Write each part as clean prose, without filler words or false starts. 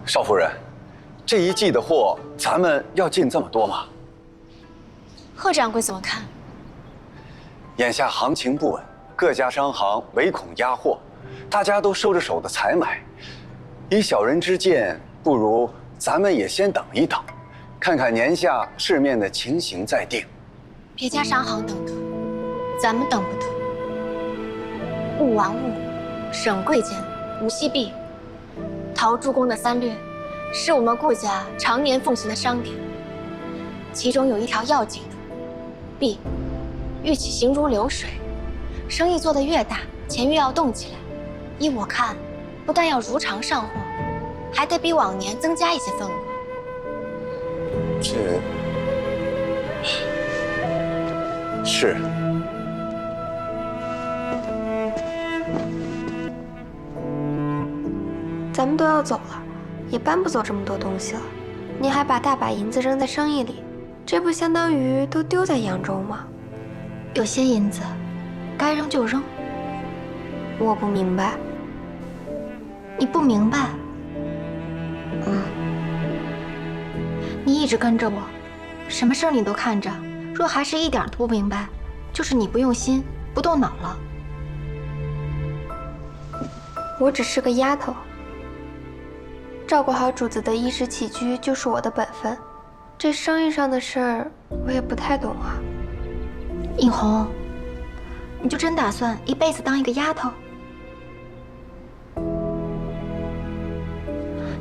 少夫人，这一季的货咱们要进这么多吗？贺掌柜怎么看？眼下行情不稳，各家商行唯恐压货，大家都收着手的采买。以小人之见，不如咱们也先等一等，看看年下市面的情形再定。别家商行等得，咱们等不得。勿玩物，沈贵贱，无锡币，陶朱公的三略，是我们顾家常年奉行的商典。其中有一条要紧的，币，玉器行如流水，生意做得越大，钱越要动起来。依我看，不但要如常上货，还得比往年增加一些份额。这是。咱们都要走了，也搬不走这么多东西了，你还把大把银子扔在生意里，这不相当于都丢在扬州吗？有些银子，该扔就扔。我不明白。你不明白？你一直跟着我，什么事儿你都看着。若还是一点都不明白，就是你不用心、不动脑了。我只是个丫头，照顾好主子的衣食起居就是我的本分。这生意上的事儿，我也不太懂啊。映红，你就真打算一辈子当一个丫头？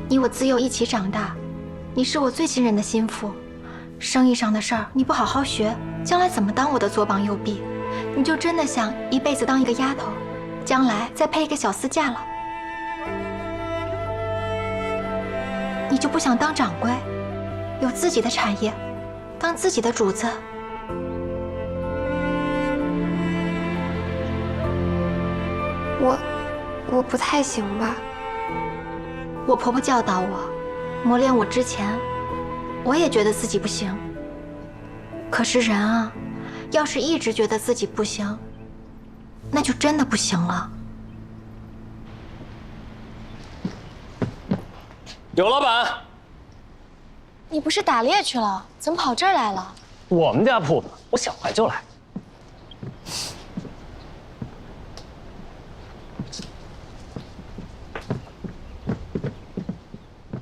你我自幼一起长大，你是我最信任的心腹。生意上的事儿你不好好学，将来怎么当我的左膀右臂？你就真的想一辈子当一个丫头，将来再配一个小厮嫁了？你就不想当掌柜，有自己的产业，当自己的主子？我不太行吧？我婆婆教导我，磨练我之前，我也觉得自己不行。可是人啊，要是一直觉得自己不行，那就真的不行了。刘老板，你不是打猎去了，怎么跑这儿来了？我们家铺子，我想来就来。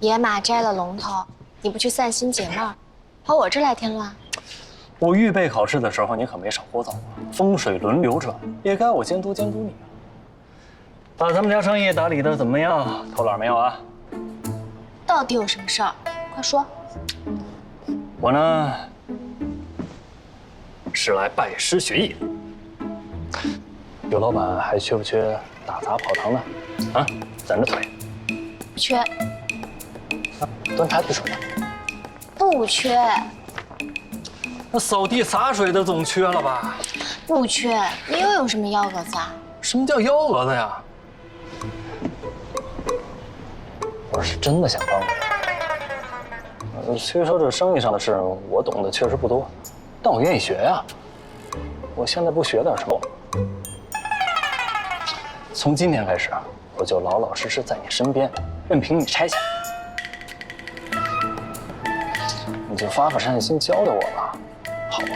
野马摘了龙头，你不去散心解闷儿，跑我这儿来添乱？我预备考试的时候，你可没少聒噪我。风水轮流转，也该我监督监督你啊。把咱们家生意打理的怎么样？偷懒没有啊？到底有什么事儿？快说。我呢，是来拜师学艺的。刘老板还缺不缺打杂跑堂的？啊，攒着腿。不缺。端茶递水的。不缺。那扫地洒水的总缺了吧？不缺。你又有什么幺蛾子啊？什么叫幺蛾子呀？我是真的想帮你。虽说这生意上的事我懂得确实不多，但我愿意学呀。我现在不学点什么？从今天开始，我就老老实实在你身边，任凭你差遣。你就发善心教教我吧，好吗？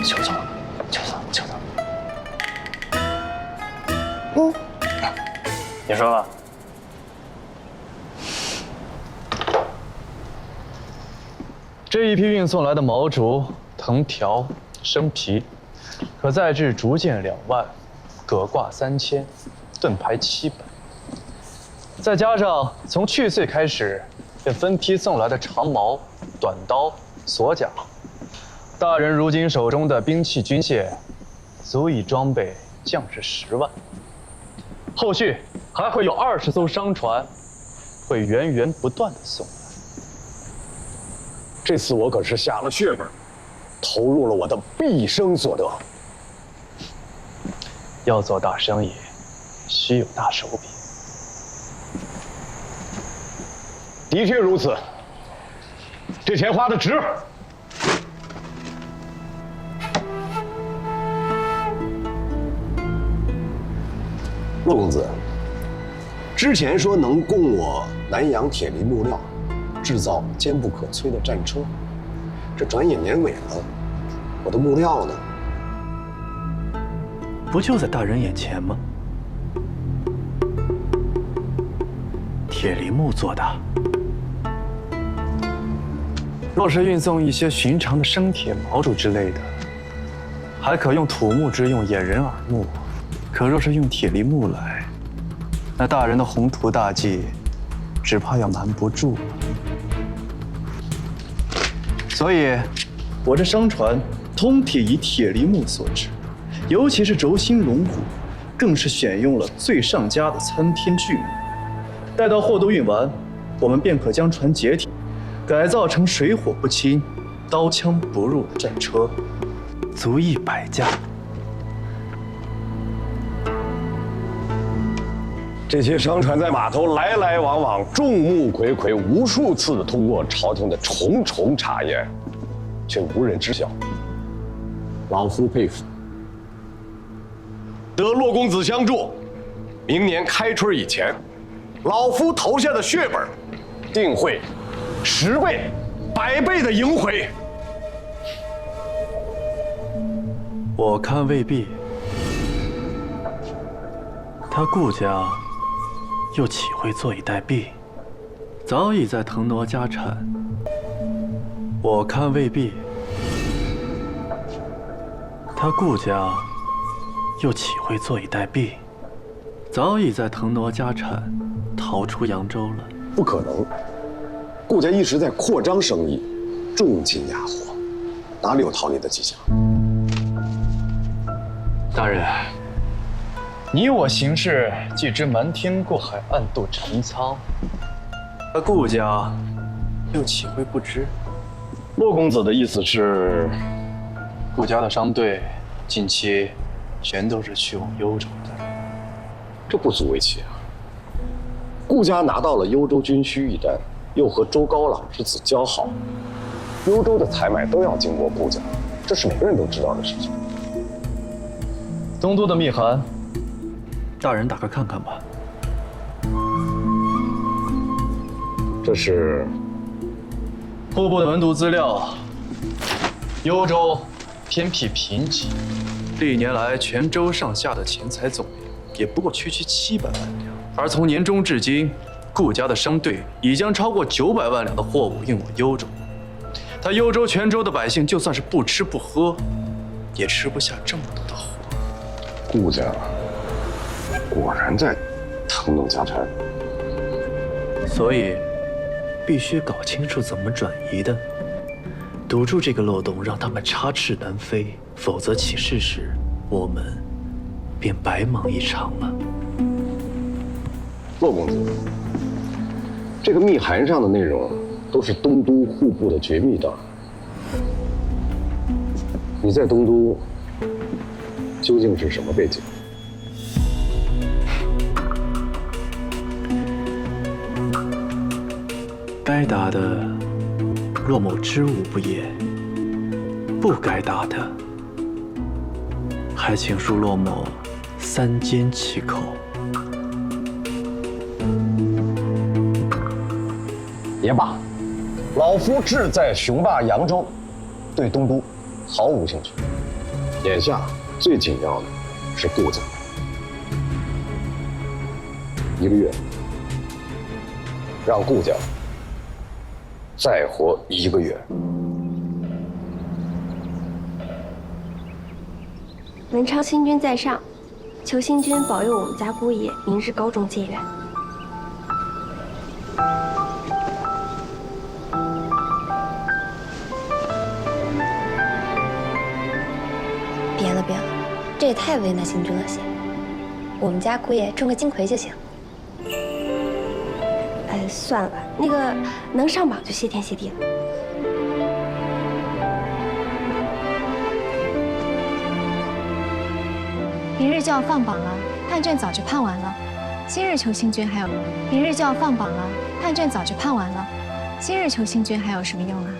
求求了，求求了，求求了。你说吧。这一批运送来的毛竹、藤条、生皮，可再制竹剑2万，葛挂3000，盾牌700，再加上从去岁开始便分批送来的长矛、短刀、锁甲，大人如今手中的兵器军械，足以装备将士10万。后续还会有20艘商船，会源源不断的送来。这次我可是下了血本，投入了我的毕生所得。要做大生意，需有大手笔。的确如此，这钱花的值。陆公子，之前说能供我南阳铁犁木料，制造坚不可摧的战车，这转眼年尾了，我的木料呢？不就在大人眼前吗？铁梨木做的。若是运送一些寻常的生铁毛竹之类的，还可用土木之用掩人耳目；可若是用铁梨木来，那大人的宏图大计，只怕要瞒不住了。所以，我这商船通体以铁梨木所制，尤其是轴心龙骨，更是选用了最上佳的参天巨木。待到货都运完，我们便可将船解体，改造成水火不侵、刀枪不入的战车，足以100架。这些商船在码头来来往往，众目睽睽，无数次的通过朝廷的重重查验，却无人知晓。老夫佩服。得骆公子相助，明年开春以前，老夫投下的血本，定会10倍、100倍的赢回。我看未必。他顾家又岂会坐以待毙？早已在腾挪家产。我看未必。他顾家又岂会坐以待毙？早已在腾挪家产，逃出扬州了。不可能，顾家一直在扩张生意，重金压货，哪里有逃离的迹象？大人，你我行事既知瞒天过海，暗度陈仓，他顾家又岂会不知？骆公子的意思是，顾家的商队近期全都是去往幽州的。这不足为奇啊。顾家拿到了幽州军需一单，又和周高朗之子交好，幽州的采买都要经过顾家，这是每个人都知道的事情。东都的密函，大人打开看看吧。这是户部的文牍资料。幽州偏僻贫瘠，历年来全州上下的钱财总量也不过区700万两，而从年中至今，顾家的商队已将超过900万两的货物运往幽州。他幽州全州的百姓就算是不吃不喝，也吃不下这么多的货。顾家果然在腾挪家产，所以必须搞清楚怎么转移的，堵住这个漏洞，让他们插翅难飞，否则起事时我们便白忙一场了。骆公子，这个密函上的内容都是东都户部的绝密档案。你在东都究竟是什么背景？该答的，骆某知无不言；不该答的，还请恕骆某三缄其口。也罢，老夫志在雄霸扬州，对东都毫无兴趣。眼下最紧要的是顾家。1个月，让顾家再活1个月。文昌星君在上，求星君保佑我们家姑爷明日高中结缘。别了别了，这也太为难星君了些。我们家姑爷中个金魁就行。算了吧，那个能上榜就谢天谢地了。明日就要放榜了，判卷早就判完了。今日求星君还有，明日就要放榜了，判卷早就判完了。今日求星君还有什么用啊？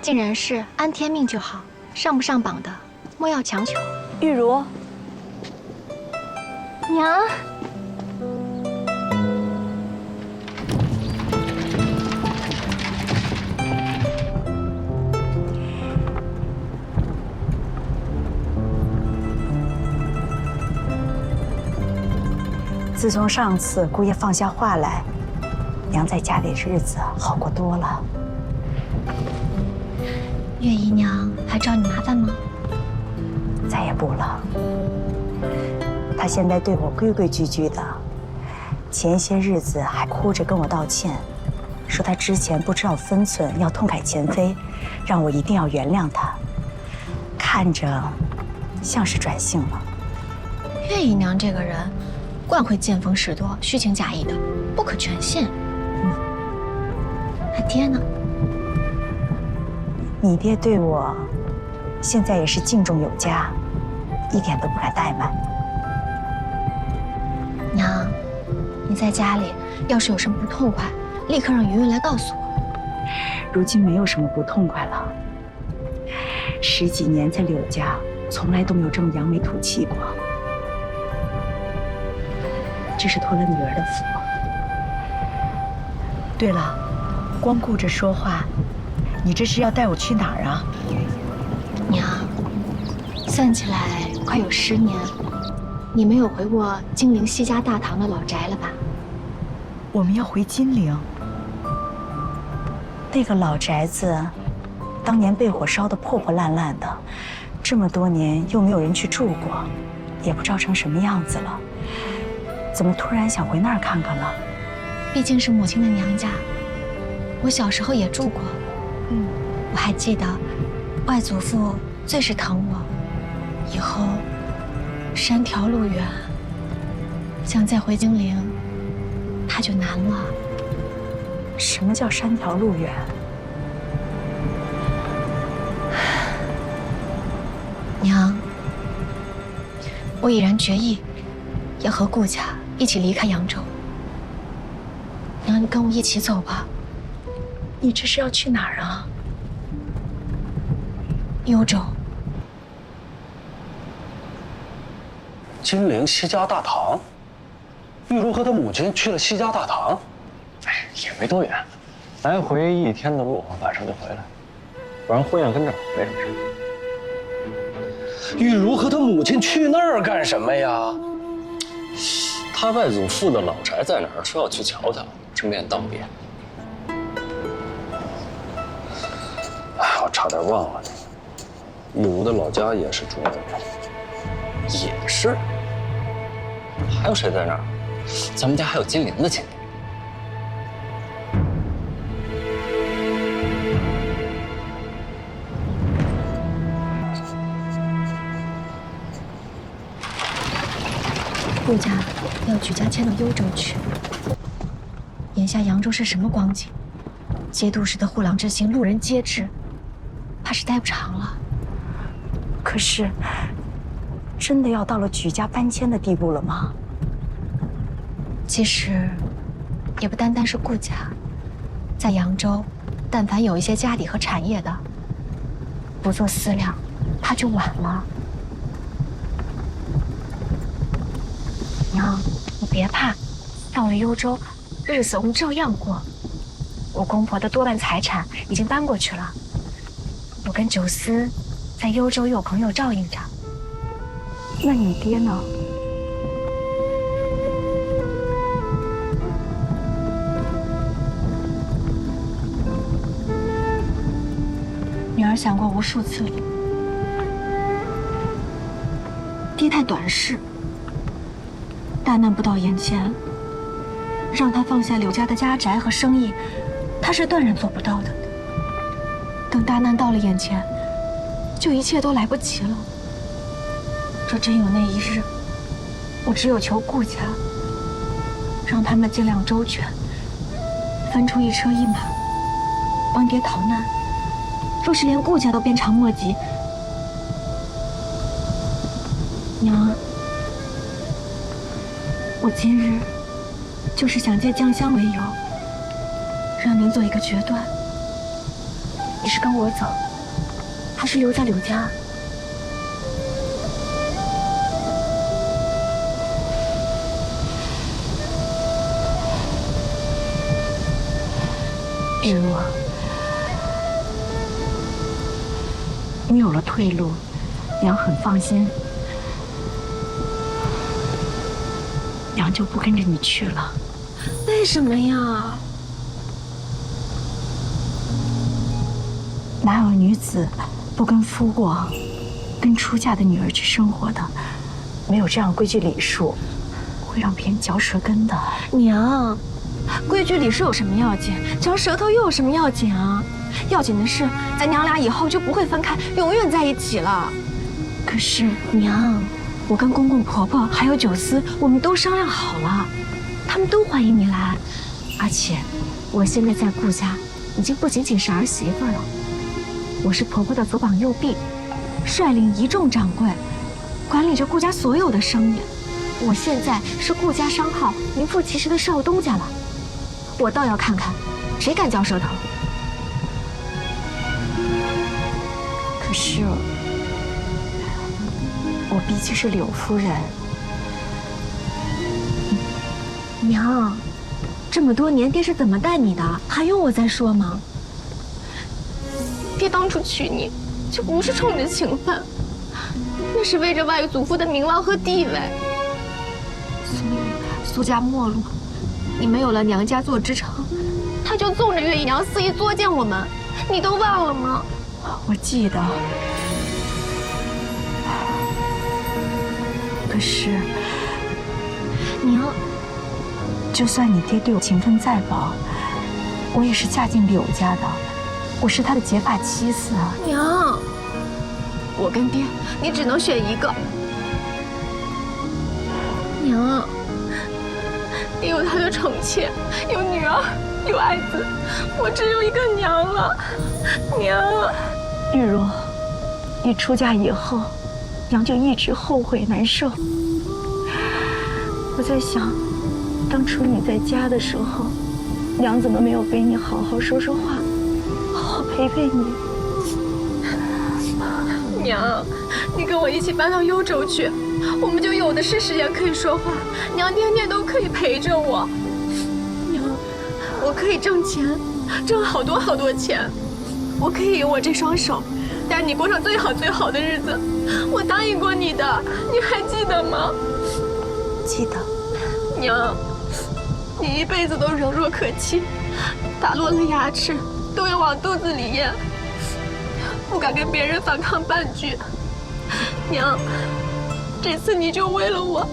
尽人事，安天命就好。上不上榜的，莫要强求。玉茹，娘，自从上次姑爷放下话来，娘在家里日子好过多了。月姨娘还找你麻烦吗？再也不了。她现在对我规规矩矩的，前些日子还哭着跟我道歉，说她之前不知道分寸，要痛改前非，让我一定要原谅她。看着像是转性了。月姨娘这个人，惯会见风使舵、虚情假意的，不可全信。他爹呢？你爹对我，现在也是敬重有加，一点都不敢怠慢。娘，你在家里要是有什么不痛快，立刻让云云来告诉我。如今没有什么不痛快了。10几年在柳家，从来都没有这么扬眉吐气过。这是托了女儿的福。对了，光顾着说话，你这是要带我去哪儿啊？娘，算起来快有10年，你没有回过金陵西家大堂的老宅了吧？我们要回金陵。那个老宅子，当年被火烧得破破烂烂的，这么多年又没有人去住过，也不知道成什么样子了。怎么突然想回那儿看看了？毕竟是母亲的娘家，我小时候也住过。我还记得，外祖父最是疼我，以后山条路远，想再回金陵，怕就难了。什么叫山条路远？娘，我已然决意，要和顾家一起离开扬州。娘，你跟我一起走吧。你这是要去哪儿啊？幽州。金陵西家大堂，玉茹和她母亲去了西家大堂，哎，也没多远，来回1天的路，晚上就回来。不然婚宴跟这儿没什么事。玉茹和她母亲去那儿干什么呀？她外祖父的老宅在哪儿？说要去瞧瞧，顺便道别。哎，我差点忘了，玉茹的老家也是住那边。也是。还有谁在那儿？咱们家还有金陵的亲戚。顾家要举家迁到幽州去。眼下扬州是什么光景？节度使的护狼之心，路人皆知，怕是待不长了。可是，真的要到了举家搬迁的地步了吗？其实，也不单单是顾家，在扬州，但凡有一些家底和产业的，不做思量，怕就晚了。娘，你别怕，到了幽州，日子我们照样过。我公婆的多半财产已经搬过去了，我跟九思在幽州又有朋友照应着。那你爹呢？女儿想过无数次了，爹太短视，大难不到眼前，让他放下柳家的家宅和生意，他是断然做不到的。等大难到了眼前，就一切都来不及了。若真有那一日，我只有求顾家，让他们尽量周全，分出一车一马，帮爹逃难。若是连顾家都鞭长莫及，娘，我今日就是想借酱香为由，让您做一个决断。你是跟我走，还是留在柳家？玉茹，你有了退路，娘很放心。娘就不跟着你去了。为什么呀？哪有女子不跟夫过，跟出嫁的女儿去生活的？没有这样规矩礼数，会让别人嚼舌根的。娘，规矩礼数有什么要紧？嚼舌头又有什么要紧啊？要紧的是，咱娘俩以后就不会分开，永远在一起了。可是娘，我跟公公婆婆还有九思，我们都商量好了，他们都欢迎你来。而且，我现在在顾家，已经不仅仅是儿媳妇了，我是婆婆的左膀右臂，率领一众掌柜，管理着顾家所有的生意。我现在是顾家商号名副其实的少东家了。我倒要看看，谁敢嚼舌头。可是，我毕竟是柳夫人。娘，这么多年爹是怎么待你的？还用我再说吗？爹当初娶你，就不是冲着情分，那是为着外祖父的名望和地位。所以苏家没落，你没有了娘家做支撑，他就纵着月姨娘肆意作践我们，你都忘了吗？我记得。可是，娘，就算你爹对我情分再薄，我也是嫁进柳家的，我是他的结发妻子啊。娘，我跟爹，你只能选一个。娘，爹有他的宠妾，有女儿，有爱子，我只有一个娘了。娘，玉若，你出嫁以后，娘就一直后悔难受。我在想，当初你在家的时候，娘怎么没有陪你好好说说话，好好陪陪你？娘，你跟我一起搬到幽州去，我们就有的是时间可以说话，娘天天都可以陪着我。娘，我可以挣钱，挣好多好多钱，我可以用我这双手带你过上最好最好的日子。我答应过你的，你还记得吗？记得。娘，你一辈子都柔弱可欺，打落了牙齿都要往肚子里咽，不敢跟别人反抗半句。娘，这次你就为了我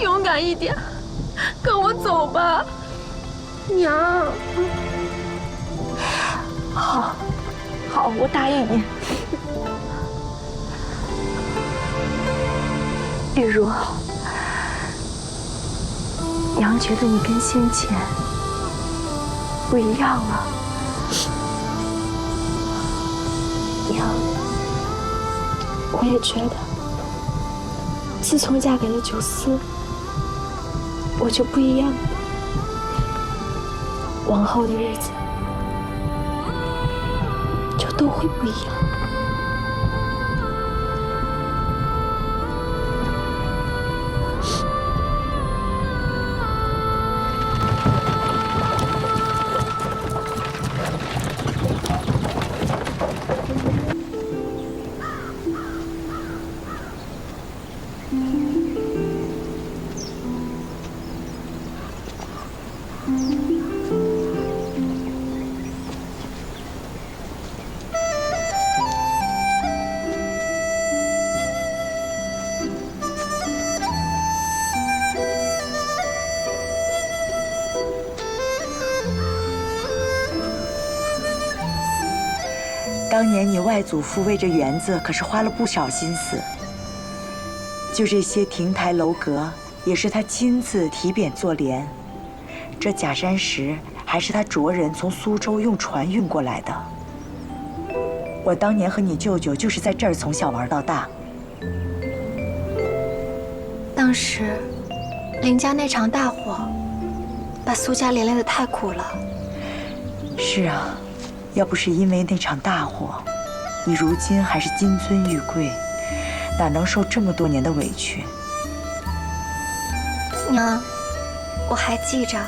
勇敢一点，跟我走吧。娘，好，好，我答应你。玉若，娘觉得你跟先前不一样了。娘，我也觉得，自从嫁给了九思，我就不一样了。往后的日子就都会不一样。当年你外祖父为这园子可是花了不少心思，就这些亭台楼阁，也是他亲自提匾做联。这假山石还是他着人从苏州用船运过来的。我当年和你舅舅就是在这儿从小玩到大。当时林家那场大火，把苏家连累得太苦了。是啊，要不是因为那场大火，你如今还是金尊玉贵，哪能受这么多年的委屈？娘，我还记着